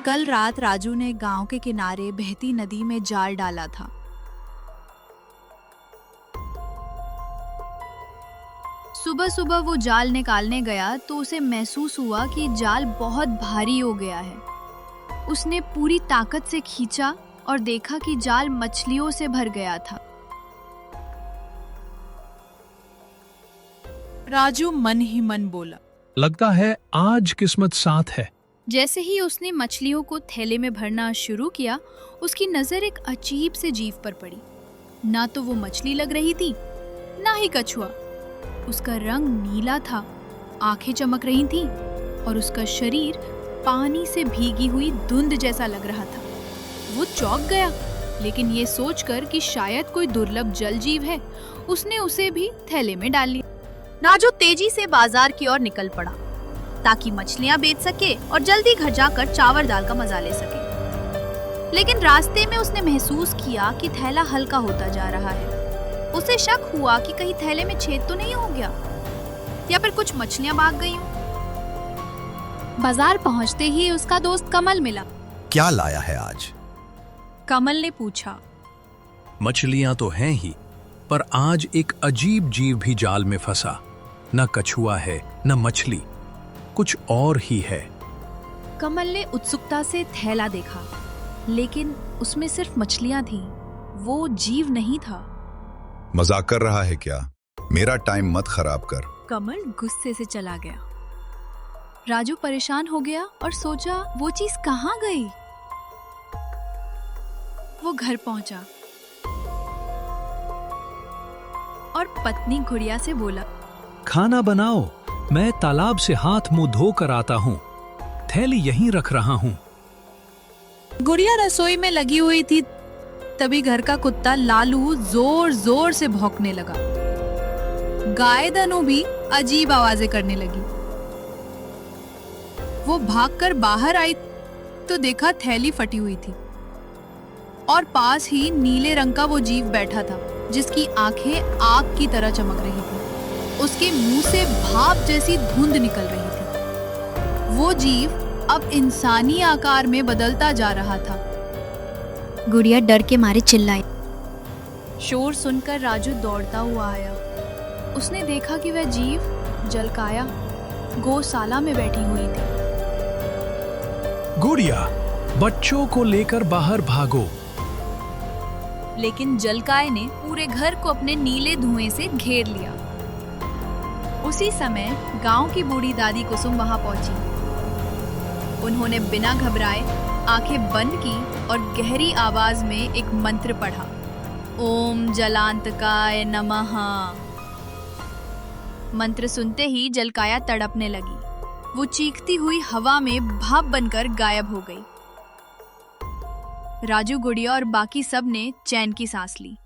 कल रात राजू ने गांव के किनारे बहती नदी में जाल डाला था। सुबह सुबह वो जाल निकालने गया तो उसे महसूस हुआ कि जाल बहुत भारी हो गया है। उसने पूरी ताकत से खींचा और देखा कि जाल मछलियों से भर गया था। राजू मन ही मन बोला, लगता है आज किस्मत साथ है। जैसे ही उसने मछलियों को थैले में भरना शुरू किया, उसकी नजर एक अजीब से जीव पर पड़ी। ना तो वो मछली लग रही थी, ना ही कछुआ। उसका रंग नीला था, आंखें चमक रही थीं और उसका शरीर पानी से भीगी हुई धुंध जैसा लग रहा था। वो चौंक गया, लेकिन ये सोचकर कि शायद कोई दुर्लभ जल जीव है, उसने उसे भी थैले में डाल लिया। राजू तेजी से बाजार की ओर निकल पड़ा ताकि मछलियां बेच सके और जल्दी घर जाकर चावल दाल का मजा ले सके। लेकिन रास्ते में उसने महसूस किया कि थैला हल्का होता जा रहा है। उसे शक हुआ कि कहीं थैले में छेद तो नहीं हो गया या फिर कुछ मछलियां भाग गई हों। बाजार पहुंचते ही उसका दोस्त कमल मिला। क्या लाया है आज? कमल ने पूछा। मछलियां तो हैं ही, पर आज एक अजीब जीव भी जाल में फंसा। न कछुआ है न मछली, कुछ और ही है। कमल ने उत्सुकता से थैला देखा, लेकिन उसमें सिर्फ मछलियां थीं। वो जीव नहीं था। मजाक कर रहा है क्या? मेरा टाइम मत खराब कर। कमल गुस्से से चला गया। राजू परेशान हो गया और सोचा वो चीज कहाँ गई। वो घर पहुंचा और पत्नी गुड़िया से बोला, खाना बनाओ, मैं तालाब से हाथ मुंह धोकर आता हूँ। थैली यहीं रख रहा हूँ। गुड़िया रसोई में लगी हुई थी, तभी घर का कुत्ता लालू जोर जोर से भौंकने लगा। गाय धनु भी अजीब आवाजें करने लगी। वो भागकर बाहर आई तो देखा थैली फटी हुई थी और पास ही नीले रंग का वो जीव बैठा था, जिसकी आंखें आग की तरह चमक रही थी। उसके मुंह से भाप जैसी धुंध निकल रही थी। वो जीव अब इंसानी आकार में बदलता जा रहा था। गुड़िया डर के मारे चिल्लाई। शोर सुनकर राजू दौड़ता हुआ आया। उसने देखा कि वह जीव जलकाया गौशाला में बैठी हुई थी। गुड़िया, बच्चों को लेकर बाहर भागो। लेकिन जलकाय ने पूरे घर को अपने नीले धुएं से घेर लिया। उसी समय गांव की बूढ़ी दादी कुसुम वहां पहुंची। उन्होंने बिना घबराए आंखें बंद की और गहरी आवाज में एक मंत्र पढ़ा, ओम जलांतकाय नमः। मंत्र सुनते ही जलकाया तड़पने लगी। वो चीखती हुई हवा में भाप बनकर गायब हो गई। राजू, गुड़िया और बाकी सब ने चैन की सांस ली।